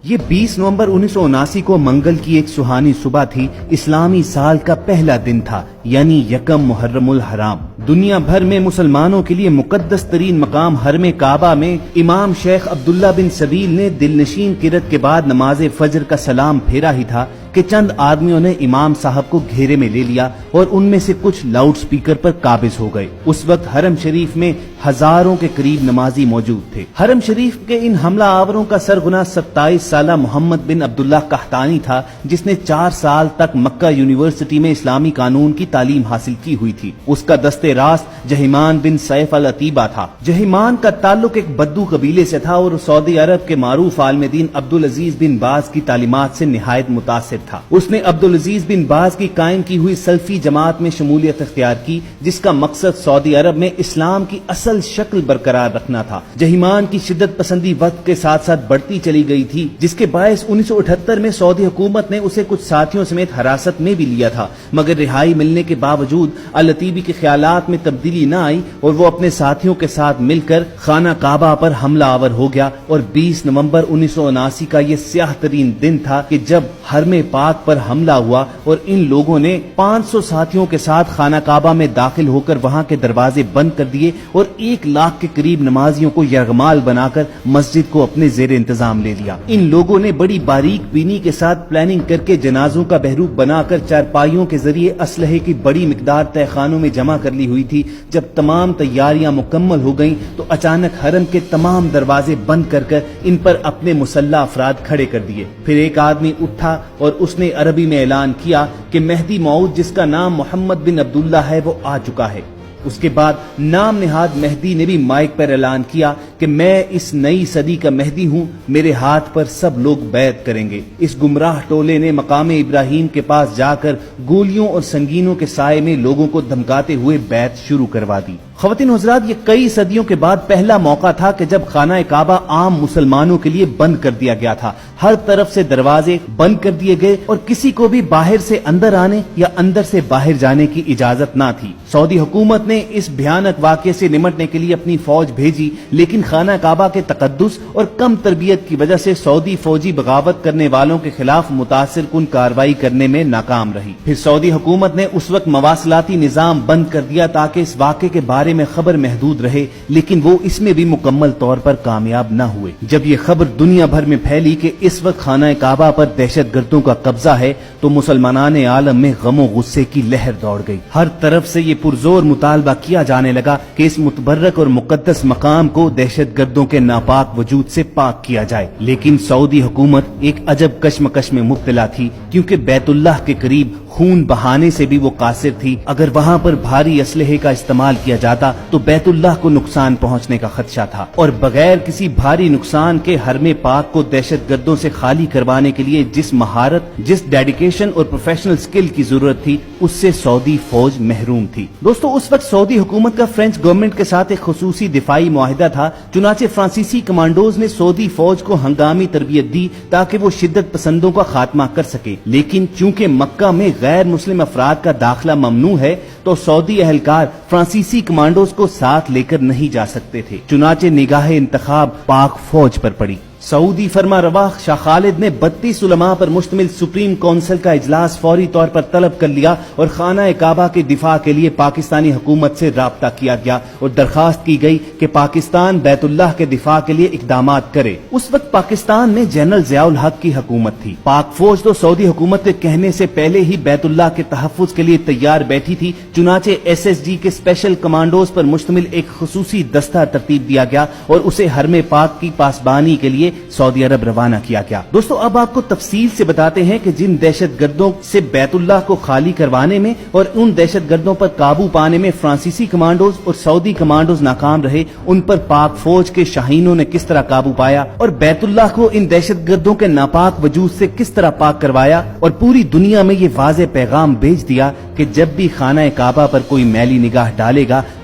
یہ 20 نومبر 1979 کو منگل کی ایک سہانی صبح تھی۔ اسلامی سال کا پہلا دن تھا، یعنی یکم محرم الحرام۔ دنیا بھر میں مسلمانوں کے لیے مقدس ترین مقام حرم کعبہ میں امام شیخ عبداللہ بن سبیل نے دل نشین قرات کے بعد نماز فجر کا سلام پھیرا ہی تھا کہ چند آدمیوں نے امام صاحب کو گھیرے میں لے لیا اور ان میں سے کچھ لاؤڈ سپیکر پر قابض ہو گئے۔ اس وقت حرم شریف میں ہزاروں کے قریب نمازی موجود تھے۔ حرم شریف کے ان حملہ آوروں کا سرغنہ 27 سالہ محمد بن عبداللہ قحطانی تھا، جس نے 4 سال تک مکہ یونیورسٹی میں اسلامی قانون کی تعلیم حاصل کی ہوئی تھی۔ اس کا دست راست جہیمان بن سیف العتیبہ تھا۔ جہیمان کا تعلق ایک بدو قبیلے سے تھا اور سعودی عرب کے معروف عالم دین عبدالعزیز بن باز کی تعلیمات سے نہایت متاثر تھا۔ اس نے عبدالعزیز بن باز کی قائم کی ہوئی سلفی جماعت میں شمولیت اختیار کی، جس کا مقصد سعودی عرب میں اسلام کی اصل شکل برقرار رکھنا تھا۔ جہیمان کی شدت پسندی وقت کے ساتھ ساتھ بڑھتی چلی گئی تھی، جس کے باعث 1978 میں سعودی حکومت نے اسے کچھ ساتھیوں سمیت حراست میں بھی لیا تھا، مگر رہائی ملنے کے باوجود العتیبی کے خیالات میں تبدیلی نہ آئی اور وہ اپنے ساتھیوں کے ساتھ مل کر خانہ کعبہ پر حملہ آور ہو گیا۔ اور 20 نومبر 1979 کا یہ سیاہ ترین دن تھا کہ جب حرم پاک پر حملہ ہوا اور ان لوگوں نے 500 ساتھیوں کے ساتھ خانہ کعبہ میں داخل ہو کر وہاں کے دروازے بند کر دیے اور 1 لاکھ کے قریب نمازیوں کو یرغمال بنا کر مسجد کو اپنے زیر انتظام لے لیا۔ ان لوگوں نے بڑی باریک بینی کے ساتھ پلاننگ کر کے جنازوں کا بحروب بنا کر چارپائیوں کے ذریعے اسلحے کی بڑی مقدار تہہ خانوں میں جمع کر لی ہوئی تھی۔ جب تمام تیاریاں مکمل ہو گئیں تو اچانک حرم کے تمام دروازے بند کر کر ان پر اپنے مسلح افراد کھڑے کر دیے۔ پھر ایک آدمی اٹھا اور اس نے عربی میں اعلان کیا کہ مہدی موعود، جس کا نام محمد بن عبداللہ ہے، وہ آ چکا ہے۔ اس کے بعد نام نہاد مہدی نے بھی مائک پر اعلان کیا کہ میں اس نئی صدی کا مہدی ہوں، میرے ہاتھ پر سب لوگ بیعت کریں گے۔ اس گمراہ ٹولے نے مقام ابراہیم کے پاس جا کر گولیوں اور سنگینوں کے سائے میں لوگوں کو دھمکاتے ہوئے بیعت شروع کروا دی۔ خواتین و حضرات، یہ کئی صدیوں کے بعد پہلا موقع تھا کہ جب خانہ کعبہ عام مسلمانوں کے لیے بند کر دیا گیا تھا۔ ہر طرف سے دروازے بند کر دیے گئے اور کسی کو بھی باہر سے اندر آنے یا اندر سے باہر جانے کی اجازت نہ تھی۔ سعودی حکومت نے اس بھیانک واقعے سے نمٹنے کے لیے اپنی فوج بھیجی، لیکن خانہ کعبہ کے تقدس اور کم تربیت کی وجہ سے سعودی فوجی بغاوت کرنے والوں کے خلاف متاثر کن کارروائی کرنے میں ناکام رہی۔ پھر سعودی حکومت نے اس وقت مواصلاتی نظام بند کر دیا تاکہ اس واقعے کے بارے میں خبر محدود رہے، لیکن وہ اس میں بھی مکمل طور پر کامیاب نہ ہوئے۔ جب یہ خبر دنیا بھر میں پھیلی کہ اس وقت خانہ کعبہ پر دہشت گردوں کا قبضہ ہے تو مسلمانان عالم میں غم و غصے کی لہر دوڑ گئی۔ ہر طرف سے یہ پرزور مطالبہ کیا جانے لگا کہ اس متبرک اور مقدس مقام کو دہشت گردوں کے ناپاک وجود سے پاک کیا جائے، لیکن سعودی حکومت ایک عجب کشمکش میں مبتلا تھی، کیونکہ بیت اللہ کے قریب خون بہانے سے بھی وہ قاصر تھی۔ اگر وہاں پر بھاری اسلحے کا استعمال کیا جاتا تو بیت اللہ کو نقصان پہنچنے کا خدشہ تھا، اور بغیر کسی بھاری نقصان کے حرم پاک کو دہشت گردوں سے خالی کروانے کے لیے جس مہارت، جس ڈیڈیکیشن اور پروفیشنل سکل کی ضرورت تھی، اس سے سعودی فوج محروم تھی۔ دوستو، اس وقت سعودی حکومت کا فرینچ گورنمنٹ کے ساتھ ایک خصوصی دفاعی معاہدہ تھا، چنانچہ فرانسیسی کمانڈوز نے سعودی فوج کو ہنگامی تربیت دی تاکہ وہ شدت پسندوں کا خاتمہ کر سکے، لیکن چونکہ مکہ میں غیر مسلم افراد کا داخلہ ممنوع ہے تو سعودی اہلکار فرانسیسی کمانڈوز کو ساتھ لے کر نہیں جا سکتے تھے، چنانچہ نگاہ انتخاب پاک فوج پر پڑی۔ سعودی فرما روا شاہ خالد نے 32 علماء پر مشتمل سپریم کونسل کا اجلاس فوری طور پر طلب کر لیا اور خانہ کعبہ کے دفاع کے لیے پاکستانی حکومت سے رابطہ کیا گیا اور درخواست کی گئی کہ پاکستان بیت اللہ کے دفاع کے لیے اقدامات کرے۔ اس وقت پاکستان میں جنرل ضیاء الحق کی حکومت تھی۔ پاک فوج تو سعودی حکومت کے کہنے سے پہلے ہی بیت اللہ کے تحفظ کے لیے تیار بیٹھی تھی، چنانچہ SSG کے اسپیشل کمانڈوز پر مشتمل ایک خصوصی دستہ ترتیب دیا گیا اور اسے حرم پاک کی پاسبانی کے لیے سعودی عرب روانہ کیا گیا۔ دوستو، اب آپ کو تفصیل سے بتاتے ہیں کہ جن دہشت گردوں سے بیت اللہ کو خالی کروانے میں اور ان دہشت گردوں پر قابو پانے میں فرانسیسی کمانڈوز اور سعودی کمانڈوز ناکام رہے، ان پر پاک فوج کے شاہینوں نے کس طرح قابو پایا اور بیت اللہ کو ان دہشت گردوں کے ناپاک وجود سے کس طرح پاک کروایا، اور پوری دنیا میں یہ واضح پیغام بھیج دیا کہ جب بھی خانہ کعبہ پر کوئی میلی نگاہ ڈالے گا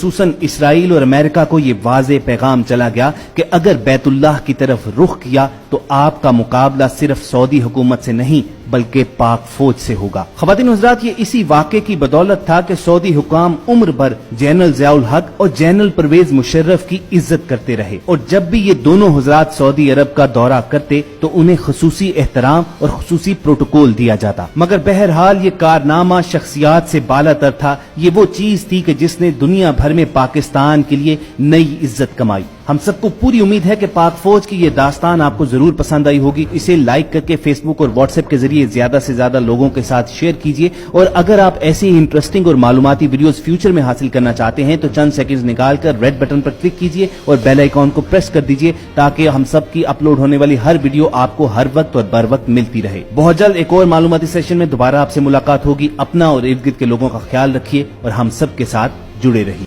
خصوصاً اسرائیل اور امریکہ کو یہ واضح پیغام چلا گیا کہ اگر بیت اللہ کی طرف رخ کیا تو آپ کا مقابلہ صرف سعودی حکومت سے نہیں بلکہ پاک فوج سے ہوگا۔ خواتین و حضرات، یہ اسی واقعے کی بدولت تھا کہ سعودی حکام عمر بھر جنرل ضیاء الحق اور جنرل پرویز مشرف کی عزت کرتے رہے، اور جب بھی یہ دونوں حضرات سعودی عرب کا دورہ کرتے تو انہیں خصوصی احترام اور خصوصی پروٹوکول دیا جاتا۔ مگر بہرحال یہ کارنامہ شخصیات سے بالا تر تھا، یہ وہ چیز تھی کہ جس نے دنیا بھر میں پاکستان کے لیے نئی عزت کمائی۔ ہم سب کو پوری امید ہے کہ پاک فوج کی یہ داستان آپ کو ضرور پسند آئی ہوگی۔ اسے لائک کر کے فیس بک اور واٹس ایپ کے ذریعے زیادہ سے زیادہ لوگوں کے ساتھ شیئر کیجیے، اور اگر آپ ایسے ہی انٹرسٹنگ اور معلوماتی ویڈیوز فیوچر میں حاصل کرنا چاہتے ہیں تو چند سیکنڈز نکال کر ریڈ بٹن پر کلک کیجیے اور بیل آئیکن کو پریس کر دیجیے تاکہ ہم سب کی اپلوڈ ہونے والی ہر ویڈیو آپ کو ہر وقت اور بر وقت ملتی رہے۔ بہت جلد ایک اور معلوماتی سیشن میں دوبارہ آپ سے ملاقات ہوگی۔ اپنا اور ارد گرد کے لوگوں کا خیال رکھیے اور ہم سب کے ساتھ جڑے رہیے۔